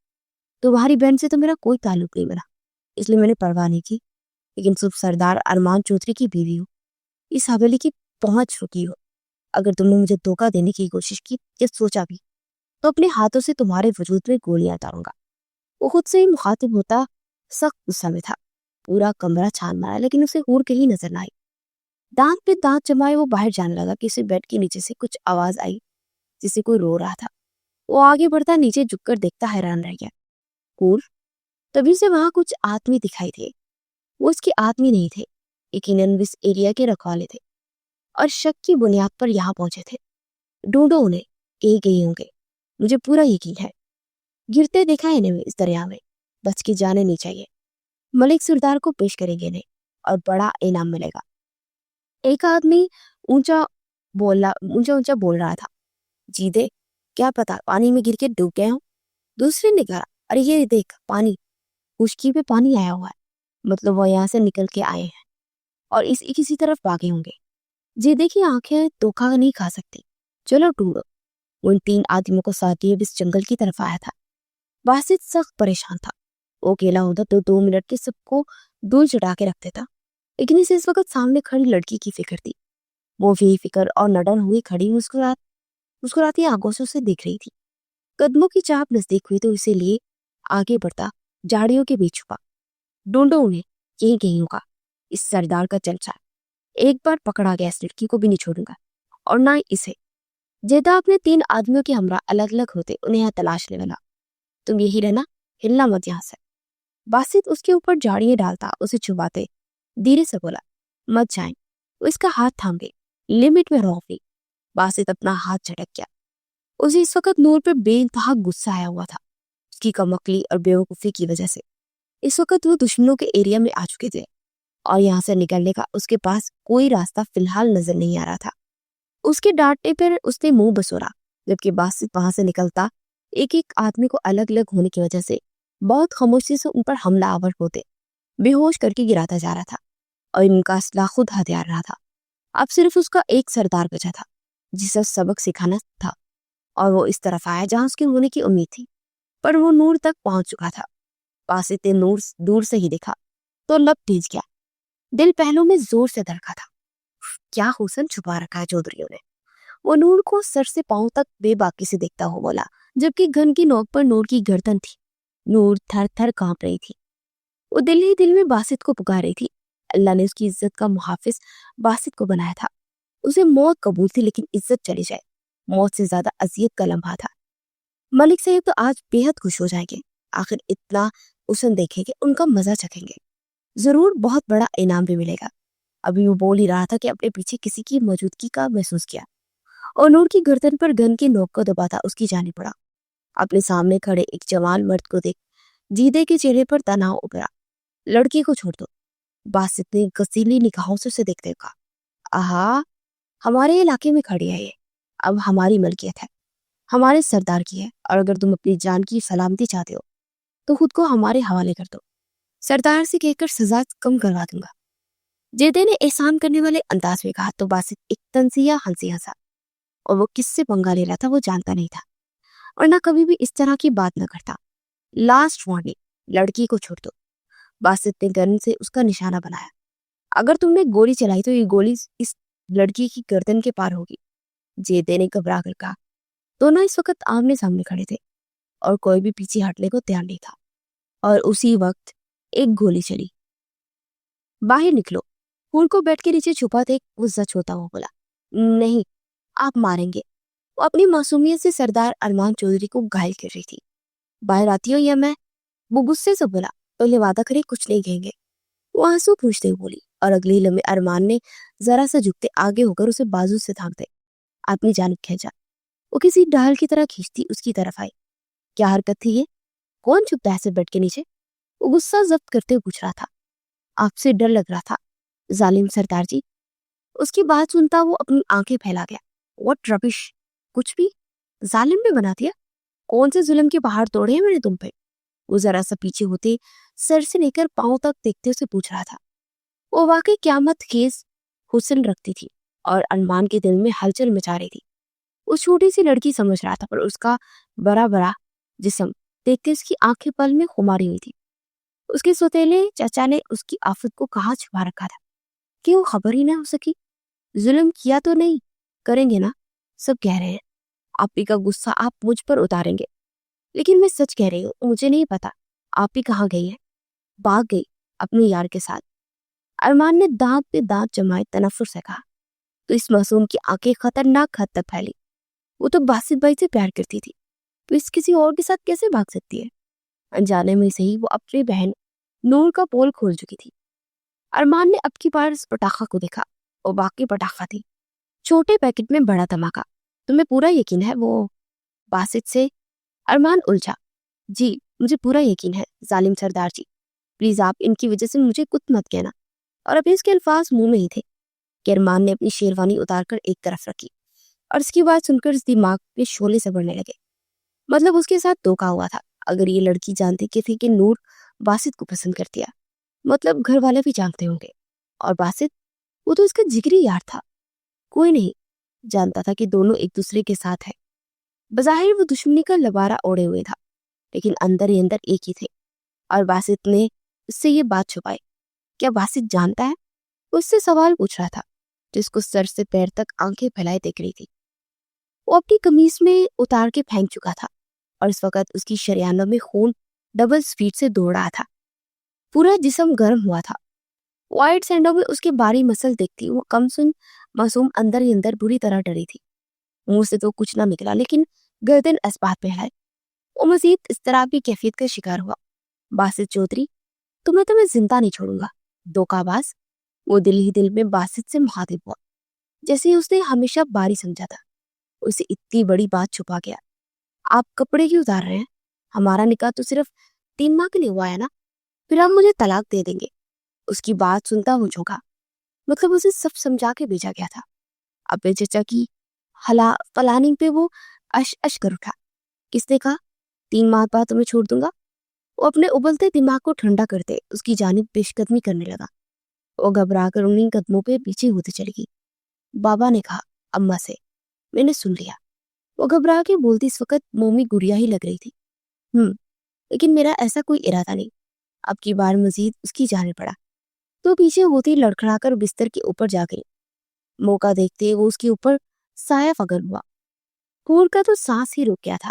تمہاری بہن سے تو میرا کوئی تعلق نہیں بنا، اس لیے میں نے پرواہ نہیں کی، لیکن صرف سردار ارمان چودھری کی بیوی ہو، اس حویلی کی پہنچ چکی ہو۔ اگر تم نے مجھے دھوکہ دینے کی کوشش کی یا سوچا بھی تو اپنے ہاتھوں سے تمہارے وجود میں گولیاں ڈالوں گا۔ وہ خود سے ہی مخاطب ہوتا سخت غصہ میں تھا۔ پورا کمرہ چھان مارا لیکن اسے حور کہیں نظر نہ آئی۔ دانت پہ دانت جمائے وہ باہر جانے لگا کہ اسے بیڈ کے نیچے سے کچھ آواز آئی، جسے کوئی رو رہا تھا۔ وہ آگے بڑھتا نیچے جھک کر دیکھتا حیران رہ گیا۔ حور، تبھی سے وہاں کچھ آدمی دکھائی تھے۔ وہ اس کے آدمی نہیں تھے، یقیناً اس ایریا کے رکھوالے تھے اور شک کی بنیاد پر یہاں پہنچے تھے۔ ڈھونڈو انہیں، ایک ہی ہوں گے، مجھے پورا یقین ہے۔ گرتے دیکھا ہے انہیں اس دریا میں، بچ کے جانے نہیں چاہیے۔ ملک سردار کو پیش کریں گے انہیں اور بڑا انعام ملے گا۔ ایک آدمی اونچا اونچا بول رہا تھا، جی دے، کیا پتا پانی میں گر کے ڈوب گئے ہوں۔ دوسرے نے کہا، ارے یہ دیکھ پانی، خشکی پہ پانی آیا ہوا ہے، مطلب وہ یہاں سے نکل کے آئے ہیں اور اسی کسی طرف بھاگے ہوں گے۔ جی دیکھیے، آنکھیں دھوکہ نہیں کھا سکتی، چلو ڈھونڈو۔ وہ ان 3 آدمیوں کو ساتھ لیے اس جنگل کی طرف آیا تھا۔ باسط سخت پریشان تھا۔ وہ اکیلا ہوتا تو 2 منٹ کے سب کو دور چٹا کے رکھ دیتا، لیکن اسے اس وقت سامنے کھڑی لڑکی کی فکر تھی۔ وہ بھی فکر اور نڈن ہوئی کھڑی مسکراتی آنکھوں سے اسے دیکھ رہی تھی۔ قدموں کی چاپ نزدیک ہوئی تو اسے لیے آگے بڑھتا جھاڑیوں کے بیچ چھپا۔ ڈھونڈو انہیں، یہی کہیں ہوگا، اس سردار کا چلچا۔ ایک بار پکڑا گیا اس لڑکی کو بھی نہیں چھوڑوں گا، اور نہ اسے۔ جیدا اپنے 3 آدمیوں کے ہمراہ الگ الگ ہوتے انہیں یہاں تلاشنے لگا۔ تم یہی رہنا، ہلنا مت یہاں سے۔ باسط اس کے اوپر جھاڑیاں ڈالتا اسے چھپاتے دھیرے سے بولا، مت جائیں۔ وہ اس کا ہاتھ تھام گئی، لمٹ میں رہ گئی۔ باسط اپنا ہاتھ جھٹک گیا۔ اسے اس وقت نور پہ بے انتہا غصہ آیا ہوا تھا، اس کی کمکلی اور بیوقوفی کی وجہ سے۔ اس وقت وہ دشمنوں کے ایریا میں آ چکے تھے اور یہاں سے نکلنے کا اس کے پاس کوئی راستہ فی الحال نظر نہیں آ رہا تھا۔ اس کے ڈانٹنے پر اس نے منہ بسورا، جبکہ باسط وہاں سے نکلتا ایک ایک آدمی کو الگ الگ ہونے کی وجہ سے بہت خاموشی سے ان پر حملہ آور ہوتے بے ہوش کر کے گراتا جا رہا تھا، اور ان کا اسلحہ خود ہتھیار رہا تھا۔ اب صرف اس کا ایک سردار بچا تھا جسے سبق سکھانا تھا، اور وہ اس طرف آیا جہاں اس کے ہونے کی امید تھی، پر وہ نور تک پہنچ چکا تھا۔ باسط نے نور دور سے ہی دیکھا تو لب ٹھیک گیا، دل پہلو میں زور سے دھڑکا تھا۔ کیا حسن چھپا رکھا ہے چودھریوں نے۔ وہ نور کو سر سے پاؤں تک بے باکی سے دیکھتا ہو بولا، جبکہ گن کی نوک پر نور کی گردن تھی۔ نور تھر تھر کانپ رہی تھی، وہ دل ہی دل میں باسط کو پکار رہی تھی۔ اللہ نے اس کی عزت کا محافظ باسط کو بنایا تھا۔ اسے موت قبول تھی، لیکن عزت چلی جائے موت سے زیادہ اذیت کا لمحہ تھا۔ ملک صاحب تو آج بے حد خوش ہو جائیں گے، آخر اتنا حسن دیکھیں گے، ان کا مزہ چکھیں گے، ضرور بہت بڑا انعام بھی ملے گا۔ ابھی وہ بول ہی رہا تھا کہ اپنے پیچھے کسی کی موجودگی کا محسوس کیا، اور نور کی گردن پر گن کی نوک کو دباتا اس کی جانب بڑھا۔ اپنے سامنے کھڑے ایک جوان مرد کو دیکھ جیدے کے چہرے پر تناؤ ابھرا۔ لڑکی کو چھوڑ دو، باسط نے غسیلی نگاہوں سے اسے دیکھتے کہا۔ آہا، ہمارے علاقے میں کھڑی ہے یہ، اب ہماری ملکیت ہے، ہمارے سردار کی ہے، اور اگر تم اپنی جان کی سلامتی چاہتے ہو تو خود کو ہمارے حوالے کر دو، سردار سے کہہ کر سزا کم کروا دوں گا۔ جیدے نے احسان کرنے والے انداز میں کہا تو باسط ایک طنزیہ ہنسی ہنسا، اور وہ کس سے پنگا لے رہا تھا وہ جانتا نہیں تھا، اور نہ کبھی بھی اس طرح کی بات نہ کرتا۔ لاسٹ وارننگ، لڑکی کو چھوڑ دو۔ باسط نے گن سے اس کا نشانہ بنایا۔ اگر تم نے گولی چلائی تو یہ گولی اس لڑکی کی گردن کے پار ہوگی۔ جیدے نے گھبرا کر کہا۔ دونوں اس وقت آمنے سامنے کھڑے تھے، اور کوئی بھی پیچھے ہٹنے کو تیار نہیں تھا، اور اسی وقت ایک گولی چلی۔ باہر نکلو، پھول کو بیٹھ کے نیچے چھپا دیکھ وہ سچ ہوتا ہوا بولا۔ نہیں، آپ ماریں گے۔ وہ اپنی معصومیت سے سردار ارمان چودھری کو گھائل کر رہی تھی۔ باہر آتی ہو یا میں؟ وہ غصے سے بولا۔ پہلے وعدہ کرے کچھ نہیں کہیں گے، وہ آنسو پوچھتے ہوئے بولی، اور اگلی لمحے ارمان نے ذرا سا جھکتے آگے ہو کر اسے بازو سے تھام دے اپنی جانب کھینچا۔ وہ کسی ڈال کی طرح کھینچتی اس کی طرف آئی۔ کیا حرکت تھی یہ؟ کون چھپتا ہے ایسے بیڈ کے نیچے؟ وہ غصہ ضبط کرتے ہوئے پوچھ رہا تھا۔ آپ سے ڈر لگ رہا تھا ظالم سردار جی۔ اس کی بات سنتا وہ اپنی آنکھیں پھیلا گیا۔ واٹ ربش، کچھ بھی ظالم میں بنا دیا؟ کون سے ظلم کے پہاڑ توڑے ہیں میں نے تم پہ؟ وہ ذرا سا پیچھے ہوتے سر سے لے کر پاؤں تک دیکھتے اسے پوچھ رہا تھا۔ وہ واقعی قیامت خیز حسن رکھتی تھی، اور ارمان کے دل میں ہلچل مچا رہی تھی۔ اس چھوٹی سی لڑکی سمجھ رہا تھا، پر اس کا بڑا بڑا جسم دیکھتے اس کی آنکھیں پل میں خماری ہوئی تھی۔ اس کے سوتیلے چچا نے اس کی آفت کو کہاں چھپا رکھا تھا کہ وہ خبر ہی نہ ہو سکی۔ ظلم کیا تو نہیں، کریں گے نا، سب کہہ رہے ہیں۔ آپ ہی کا غصہ آپ مجھ پر اتاریں گے، لیکن میں سچ کہہ رہی ہوں، مجھے نہیں پتا آپ ہی کہاں گئی ہے۔ بھاگ گئی اپنے یار کے ساتھ۔ ارمان نے دانت پہ دانت جمائے تنفر سے کہا۔ تو اس معصوم کی آنکھیں خطرناک حد تک پھیلی۔ وہ تو باسط بھائی سے پیار کرتی تھی، تو اس کسی اور کے ساتھ کیسے بھاگ سکتی ہے؟ انجانے میں سے ہی وہ اپنی بہن نور کا پول کھول چکی تھی۔ ارمان نے اب کی بار اس پٹاخہ کو دیکھا، وہ باقی پٹاخہ تھی، چھوٹے پیکٹ میں بڑا دھماکہ۔ تمہیں پورا یقین ہے وہ باسط سے؟ ارمان الجھا۔ جی مجھے پورا یقین ہے ظالم سردار جی، پلیز آپ ان کی وجہ سے مجھے کچھ مت کہنا۔ اور ابھی اس کے الفاظ منہ میں ہی تھے کہ ارمان نے اپنی شیروانی اتار کر ایک طرف رکھی، اور اس کی بات سن کر اس دماغ پہ شعلے سے بڑھنے لگے۔ مطلب اس کے ساتھ دھوکا ہوا تھا۔ اگر یہ لڑکی جانتی تھی کہ نور باسط کو پسند کر دیا، مطلب گھر والے بھی جانتے ہوں گے، اور باسط وہ تو اس کا جگری یار تھا۔ کوئی نہیں جانتا تھا کہ دونوں ایک دوسرے کے ساتھ ہیں۔ بظاہر وہ دشمنی کا لبارہ اوڑے ہوئے تھا، لیکن اندر ہی اندر ایک ہی تھے۔ اور باسط نے اس سے یہ بات چھپائی۔ کیا باسط جانتا ہے؟ وہ اس سے سوال پوچھ رہا تھا، جس کو سر سے پیر تک آنکھیں پھیلائے دیکھ رہی تھی۔ وہ اپنی قمیص میں اتار کے پھینک چکا تھا، اور اس وقت اس کی شریانوں میں خون ڈبل سپیڈ سے دوڑ رہا تھا۔ پورا جسم گرم ہوا تھا۔ وائٹ سینڈوں میں اس کے باری مسل دیکھتی وہ کم سن معصوم اندر ہی اندر بری طرح ڈری تھی۔ منہ سے تو کچھ نہ نکلا، لیکن گردن اسبات پہ ہلائے۔ وہ مزید اضطراب کی کیفیت کا شکار ہوا۔ باسط چودھری، تمہیں تو میں زندہ نہیں چھوڑوں گا، دھوکہ باز۔ وہ دل ہی دل میں باسط سے مخاطب ہوا، جیسے اس نے ہمیشہ باری سمجھا تھا۔ اسے اتنی بڑی بات چھپا گیا۔ آپ کپڑے کیوں اتار رہے ہیں؟ ہمارا نکاح تو صرف 3 ماہ کے لیے ہوا ہے نا، پھر آپ مجھے طلاق دے دیں گے۔ اس کی بات سنتا وہ جھونکا، مطلب اسے سب سمجھا کے بھیجا گیا تھا۔ ابے چچا کی پلاننگ پہ وہ اش کر اٹھا۔ کس نے کہا 3 ماہ بعد تمہیں چھوڑ دوں گا؟ وہ اپنے ابلتے دماغ کو ٹھنڈا کرتے اس کی جانب پیش قدمی کرنے لگا۔ وہ گھبرا کر انہیں قدموں پہ پیچھے ہوتی چلی گئی۔ بابا نے کہا اماں سے، میں نے سن لیا۔ وہ گھبرا کے بولتی اس وقت مومی گڑیا ہی لگ رہی تھی۔ لیکن میرا ایسا کوئی ارادہ نہیں۔ اب کی بار مزید اس کی جانب پڑا تو پیچھے ہوتی لڑکھڑا کر بستر کے اوپر جا گئی۔ موقع دیکھتے وہ اس کے اوپر سایہ فگن ہوا۔ پھول کا تو سانس ہی رک گیا تھا۔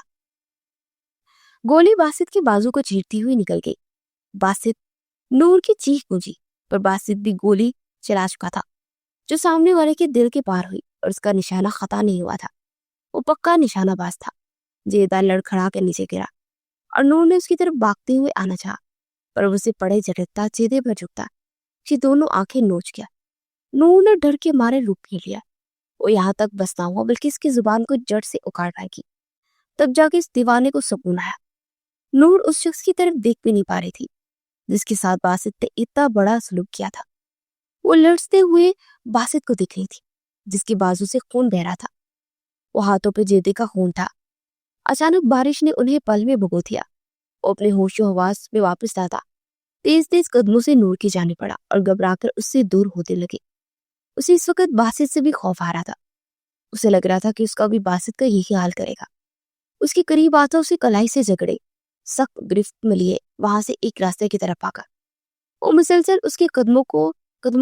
گولی باسط کے بازو کو چیرتی ہوئی نکل گئی۔ باسط، نور کی چیخ گونجی، پر باسط بھی گولی چلا چکا تھا جو سامنے والے کے دل کے پار ہوئی، اور اس کا نشانہ خطا نہیں ہوا تھا۔ وہ پکا نشانہ باز تھا۔ جیدہ لڑکھڑا کے نیچے گرا اور نور نے اس کی طرف بھاگتے ہوئے آنا چاہا، پر اسے پڑے جھٹکتا جیدے پر جھکتا اس دونوں آنکھیں نوچ گیا۔ نور نے ڈر کے مارے روپ پھیر لیا۔ وہ یہاں تک بس نہ ہوا بلکہ اس کی زبان کو جڑ سے اکاڑ پائے گی۔ تب جا کے اس دیوانے کو سکون آیا۔ نور اس شخص کی طرف دیکھ بھی نہیں پا رہی تھی جس کے ساتھ باسط نے اتنا بڑا سلوک کیا تھا۔ وہ لڑتے ہوئے باسط کو دیکھ رہی تھی جس کے بازو سے خون بہ رہا تھا۔ وہ ہاتھوں پہ جیدے کا خون تھا۔ اچانک بارش نے انہیں پل میں بھگو دیا۔ وہ اپنے ہوش و حواس میں واپس آتا تیز تیز قدموں سے نور کی جانب پڑا اور گھبرا کر اس سے دور ہوتے لگے۔ اسے اس وقت باسط سے بھی خوف آ رہا تھا۔ اسے لگ رہا تھا کہ اس کا بھی باسط کا یہی حال کرے گا۔ اس کے قریب آتا اسے کلائی سے جگڑے، سخت گرفت میں لیے وہاں سے ایک راستے کی طرف آگا۔ وہ مسلسل اس کے قدموں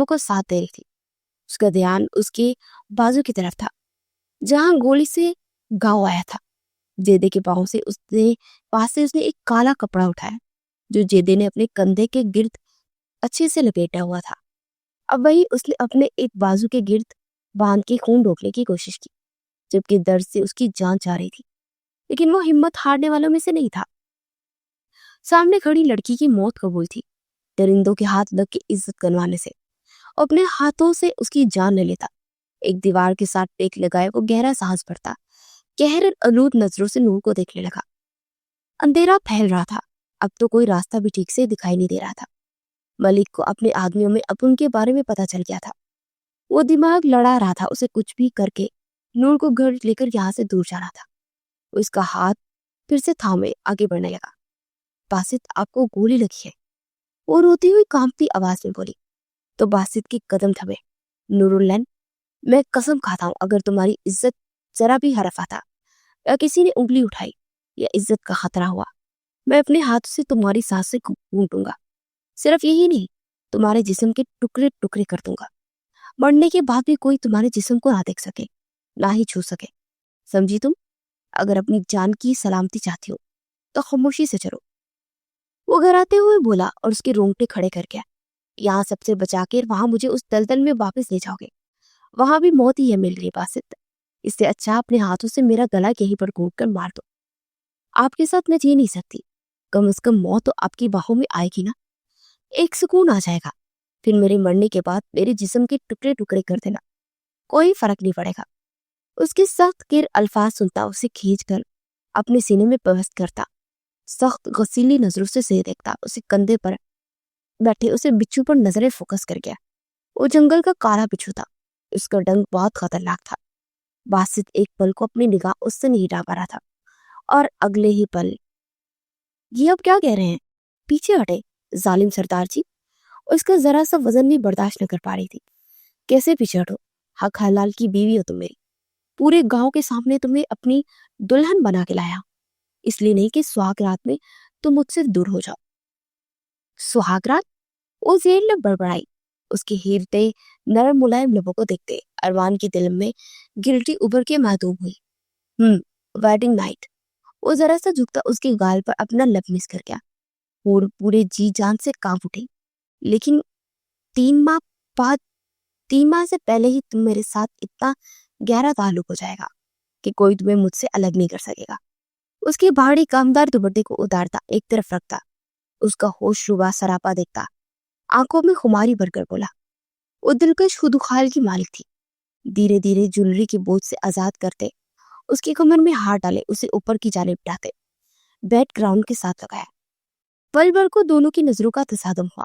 کو ساتھ دے رہی تھی۔ اس کا دھیان اس کے بازو کی طرف تھا جہاں گولی سے گھاؤ آیا تھا۔ جیدے کے پاؤں سے اس نے ایک کالا کپڑا اٹھایا جو جیدے نے اپنے کندھے کے گرد اچھے سے لپیٹا ہوا تھا۔ اب وہی اس نے اپنے ایک بازو کے گرد باندھ کے خون روکنے کی کوشش کی، جبکہ درد سے اس کی جان چاہ رہی تھی، لیکن وہ ہمت ہارنے والوں میں سے نہیں تھا۔ سامنے کھڑی لڑکی کی موت قبول تھی۔ درندوں کے ہاتھ لگ کے عزت کروانے سے اپنے ہاتھوں سے اس کی جان لے لیتا۔ ایک دیوار کے ساتھ ٹیک لگائے وہ گہرا سانس بھرتا، قہر آلود نظروں سے نور کو دیکھنے لگا۔ اندھیرا پھیل رہا تھا، اب تو کوئی راستہ بھی ٹھیک سے دکھائی نہیں دے رہا تھا۔ ملک کو اپنے آدمیوں میں اب ان کے بارے میں پتا چل گیا تھا۔ وہ دماغ لڑا رہا تھا اسے کچھ بھی کر کے نور کو گھر لے کر یہاں سے دور جانا تھا۔ وہ اس کا ہاتھ پھر سے تھامے آگے بڑھنے لگا۔ باسط، آپ کو گولی لگی ہے، وہ روتی ہوئی کانپتی آواز میں بولی۔ تو باسط کی قدم تھمے۔ نور العین، میں قسم کھاتا ہوں اگر تمہاری عزت ذرا بھی حرف آتا یا کسی نے انگلی اٹھائی یا عزت کا خطرہ ہوا، میں اپنے ہاتھ سے تمہاری سانسیں گھونٹوں گا۔ صرف یہی نہیں، تمہارے جسم کے ٹکڑے ٹکڑے کر دوں گا۔ مرنے کے بعد بھی کوئی تمہارے جسم کو نہ دیکھ سکے، نہ ہی چھو سکے، سمجھی تم؟ اگر اپنی جان کی سلامتی چاہتی ہو تو خاموشی سے چلو۔ وہ گھراتے ہوئے بولا اور اس کے رونگٹے کھڑے کر گیا۔ یہاں سب سے بچا کے وہاں مجھے اس دلدل میں واپس لے جاؤ گے، وہاں بھی موت ہی ہے میرے لیے باسط۔ اس سے اچھا اپنے ہاتھوں سے میرا گلا یہیں پر گھونٹ کر مار دو۔ آپ کے ساتھ میں جی نہیں سکتی، کم از کم موت تو آپ کی باہوں میں آئے گی نا، ایک سکون آ جائے گا۔ پھر میرے مرنے کے بعد میرے جسم کے ٹکڑے ٹکڑے کر دینا، کوئی فرق نہیں پڑے گا۔ اس کے سخت گر الفاظ سنتا اسے کھینچ کر اپنے سینے میں پیوست کرتا، سخت غسیلی نظروں سے دیکھتا۔ اسے کندھے پر بیٹھے اسے بچھو پر نظریں فوکس کر گیا۔ وہ جنگل کا کالا بچھو تھا، اس کا ڈنگ بہت خطرناک تھا۔ باسط ایک پل کو اپنی نگاہ اس سے نہیں ہٹا پا رہا تھا، اور اگلے ہی پل یہ اب کیا کہہ رہے ہیں، پیچھے ہٹے ظالم سردار جی۔ اس کا ذرا سا وزن بھی برداشت نہ کر پا رہی تھی۔ کیسے پیچھے ہٹو؟ حق حلال کی بیوی ہو تم میری، پورے گاؤں کے سامنے تمہیں اپنی دلہن بنا کے لایا، اس لیے نہیں کہ سہاگ رات میں تم مجھ سے دور ہو جاؤ۔ سہاگ رات؟ وہ زیر لب بڑبڑائی۔ اس کے ہیرتے نرم ملائم لبوں کو دیکھتے ارمان کی دل میں گلٹی ابھر کے محدوب ہوئی۔ Wedding night. وہ ذرا سا جھکتا اس کے گال پر اپنا لب مس کر گیا۔ پورے جی جان سے کانپ اٹھی۔ لیکن 3 ماہ سے پہلے ہی تم میرے ساتھ اتنا گہرا تعلق ہو جائے گا کہ کوئی تمہیں مجھ سے الگ نہیں کر سکے گا۔ اس کے بھاری کامدار دوپٹے کو اتارتا ایک طرف رکھتا، اس کا ہوش ربا سراپا دیکھتا، آنکھوں میں خماری بھر کر بولا۔ وہ دلکش خودخال کی مالک تھی۔ دھیرے دھیرے جولری کے بوجھ سے آزاد کرتے اس کی کمر میں ہاتھ ڈالے، اسے اوپر کی جانب اٹھاتے بیک گراؤنڈ کے ساتھ لگایا۔ پل بھر کو دونوں کی نظروں کا تصادم ہوا۔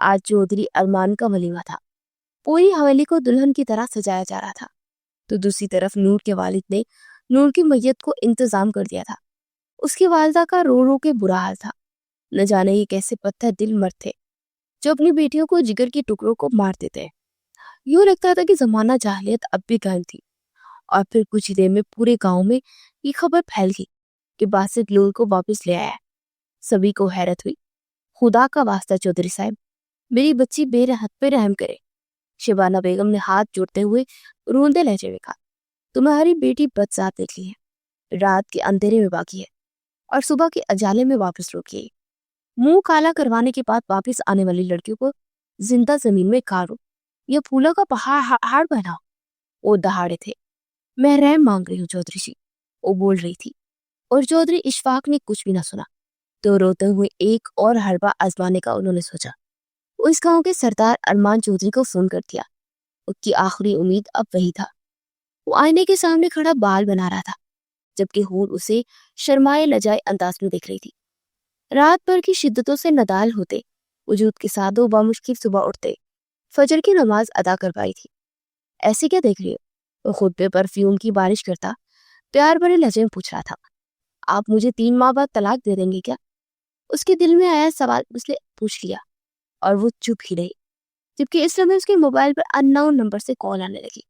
آج چودھری ارمان کا ولیمہ تھا، پوری حویلی کو دلہن کی طرح سجایا جا رہا تھا۔ تو دوسری طرف نور کے والد نے نور کی میت کو انتظام کر دیا تھا۔ اس کی والدہ کا رو رو کے برا حال تھا۔ نہ جانے یہ کیسے پتھر دل مرد تھے جو اپنی بیٹیوں کو جگر کے ٹکڑوں کو مار دیتے ہیں۔ یوں لگتا تھا کہ زمانہ جاہلیت اب بھی قائم تھی۔ اور پھر کچھ دیر میں پورے گاؤں میں یہ خبر پھیل گئی کہ باسط نور کو واپس لے آیا ہے۔ سبھی کو حیرت ہوئی۔ خدا کا واسطہ چودھری صاحب، میری بچی بے رحمت پہ رحم کرے۔ شبانہ بیگم نے ہاتھ جوڑتے ہوئے روندے لہجے میں کہا، تمہاری بیٹی بدذات نکلی ہے، رات کے اندھیرے میں باقی ہے اور صبح کے اجالے میں واپس روکی ہے۔ منہ کالا کروانے کے بعد واپس آنے والی لڑکیوں کو زندہ زمین میں کارو یا پھولوں کا پہاڑ بناؤ۔ وہ دہاڑے تھے۔ میں رحم مانگ رہی ہوں چودھری جی، وہ بول رہی تھی، اور چودھری اشفاق نے کچھ بھی نہ سنا۔ تو روتے ہوئے ایک اور حربہ آزمانے کا انہوں نے سوچا۔ وہ اس گاؤں کے سردار ارمان چودھری کو فون کر دیا۔ اس کی آخری امید اب وہی تھا۔ وہ آئینے کے سامنے کھڑا بال بنا رہا تھا، جبکہ حور اسے شرمائے لجائے انداز میں دیکھ رہی تھی۔ رات بھر کی شدتوں سے ندال ہوتے، وجود کے ساتھ وہ بامشکل صبح اٹھتے، فجر کی نماز ادا کر پائی تھی۔ ایسے کیا دیکھ رہی ہو؟ وہ خود پہ پرفیوم کی بارش کرتا پیار بھرے لہجے میں پوچھ رہا تھا۔ آپ مجھے 3 ماہ بعد طلاق دے دیں گے کیا؟ اس کے دل میں آیا سوال اس نے پوچھ لیا، اور وہ چپ ہی رہی، جبکہ اس لمحے اس کے موبائل پر ان نون نمبر سے کال آنے لگی۔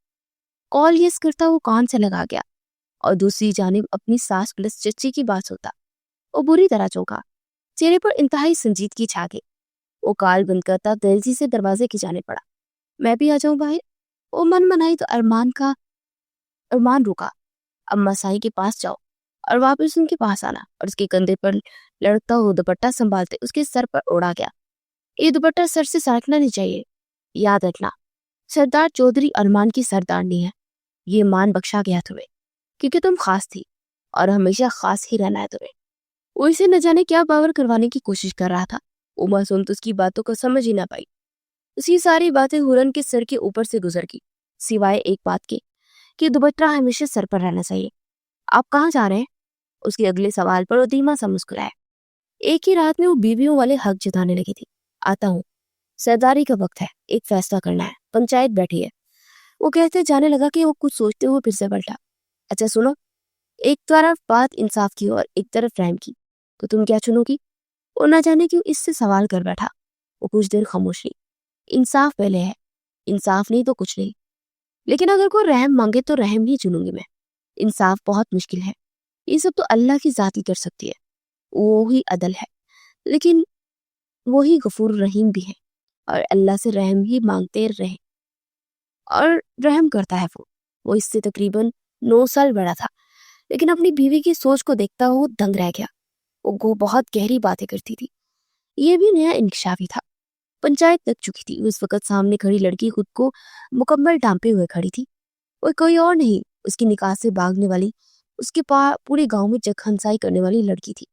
کال یس کرتا وہ کان سے لگا گیا، اور دوسری جانب اپنی ساس پلس چچی کی بات ہوتا۔ وہ بری طرح چونکا، چہرے پر انتہائی سنجیدگی چھا گئی۔ وہ کال بند کرتا تیزی سے دروازے کی جانب پڑا۔ میں بھی آ جاؤں باہر؟ وہ من منائی تو ارمان رکا۔ اما سائی کے پاس جاؤ اور واپس ان کے پاس آنا، اور اس کے کندھے پر لڑکتا ہوا دوپٹہ سنبھالتے اس کے سر پر اڑا گیا۔ یہ دوپٹہ سر سے سرکنا نہیں چاہیے، یاد رکھنا، سردار چودھری ارمان کی سردارنی ہے۔ یہ مان بخشا گیا تمہیں کیونکہ تم خاص تھی، اور ہمیشہ خاص ہی رہنا ہے تمہیں۔ وہ اسے نہ جانے کیا باور کروانے کی کوشش کر رہا تھا۔ وہ معصوم تو اس کی باتوں کو سمجھ ہی نہ پائی۔ اس کی ساری باتیں ہورن کے سر کے اوپر سے گزر گئی، سوائے ایک بات کے کہ دوپٹہ ہمیشہ سر پر رہنا چاہیے۔ آپ کہاں جا رہے ہیں؟ اس کے اگلے سوال پر وہ دھیما سا مسکرایا۔ ایک ہی رات میں وہ بیویوں والے حق جتانے لگی تھی۔ آتا ہوں، سرداری کا وقت ہے، ایک فیصلہ کرنا ہے، پنچایت بیٹھی ہے۔ وہ کہتے جانے لگا کہ وہ کچھ سوچتے ہوئے پھر سے پلٹا۔ اچھا سنو، ایک طرف بات انصاف کی اور ایک طرف رحم کی، تو تم کیا چنو گی؟ وہ نہ جانے کیوں اس سے سوال کر بیٹھا۔ وہ کچھ دیر خاموش رہی۔ انصاف پہلے ہے، انصاف نہیں تو کچھ نہیں، لیکن اگر کوئی رحم مانگے تو رحم ہی چنوں گی میں۔ انصاف بہت مشکل ہے، یہ سب تو اللہ کی ذات ہی کر سکتی ہے، وہی عدل ہے، لیکن وہی غفور رحیم بھی ہے، اور اللہ سے رحم ہی مانگتے رہے، اور رحم کرتا ہے۔ وہ اس سے تقریباً 9 سال بڑا تھا، لیکن اپنی بیوی کی سوچ کو دیکھتا ہوا دنگ رہ گیا۔ وہ بہت گہری باتیں کرتی تھی، یہ بھی نیا انکشافی تھا۔ پنچایت لگ چکی تھی۔ اس وقت سامنے کھڑی لڑکی خود کو مکمل ڈانپے ہوئے کھڑی تھی۔ وہ کوئی اور نہیں، اس کی نکاح سے بھاگنے والی، اس کے پورے گاؤں میں جگ ہنسائی کرنے والی لڑکی تھی۔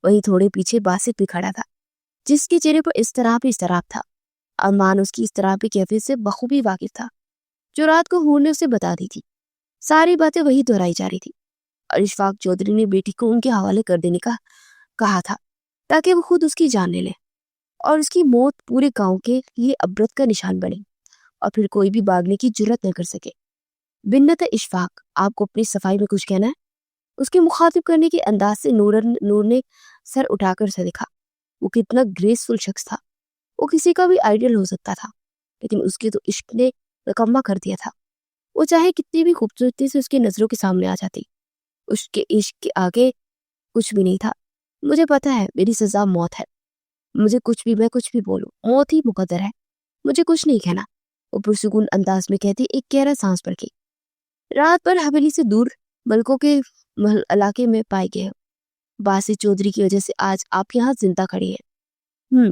وہیں تھوڑے پیچھے باسط بھی کھڑا تھا، جس کے چہرے پر اضطراب تھا۔ ارمان اس کی اضطرابی کیفیت سے بخوبی واقف تھا، جو رات کو حور نے اسے بتا دی تھی۔ ساری باتیں وہی دہرائی جا رہی تھی، اور اشفاق چودھری نے بیٹی کو ان کے حوالے کر دینے کا کہا تھا تاکہ وہ خود اس کی جان لے لے، اور اس کی موت پورے گاؤں کے لیے عبرت کا نشان بنے، اور پھر کوئی بھی بھاگنے کی جرت نہ کر سکے۔ بنت اشفاق، آپ کو اپنی صفائی میں کچھ کہنا ہے؟ اس کے مخاطب کرنے کے انداز سے نور نے سر اٹھا کر اسے دیکھا۔ وہ کتنا گریسفل شخص تھا، وہ کسی کا بھی آئیڈیل ہو سکتا تھا، لیکن اس کے تو عشق نے رقمہ کر دیا تھا۔ وہ چاہے کتنی بھی خوبصورتی سے اس کی نظروں کے سامنے آ جاتی، اس کے عشق کے آگے کچھ بھی نہیں تھا۔ مجھے پتا ہے میری سزا موت ہے، میں کچھ بھی بولوں، موت ہی مقدر ہے، مجھے کچھ نہیں کہنا، وہ پرسکون انداز میں کہتی ایک گہرا سانس بھر کے۔ رات بھر حویلی سے دور ملکوں کے علاقے میں پائے گئے باسط چودھری کی وجہ سے آج آپ یہاں زندہ کھڑی ہیں۔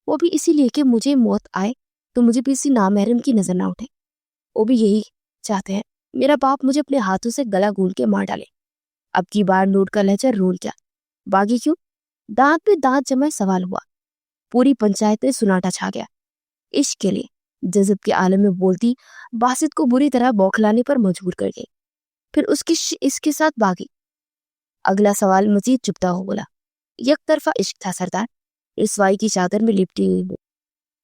وہ بھی اسی لیے کہ مجھے موت آئے تو مجھے بھی اسی نامحرم کی نظر نہ اٹھے۔ وہ بھی یہی چاہتے ہیں میرا باپ مجھے اپنے ہاتھوں سے گلا گھونٹ کے مار ڈالے۔ اب کی بار نور کا لہجہ رول کیا، باغی کیوں؟ دانت پہ دانت جمائے سوال ہوا۔ پوری پنچایت میں سناٹا چھا گیا۔ عشق کے لیے جذب کے عالم میں بولتی باسط کو بری طرح بوکھلانے پر مجبور کر گئی، پھر اس کے ساتھ باغی۔ اگلا سوال مزید چپتا ہو بولا، یک طرفہ عشق تھا سردار، رسوائی کی چادر میں لپٹی ہوئی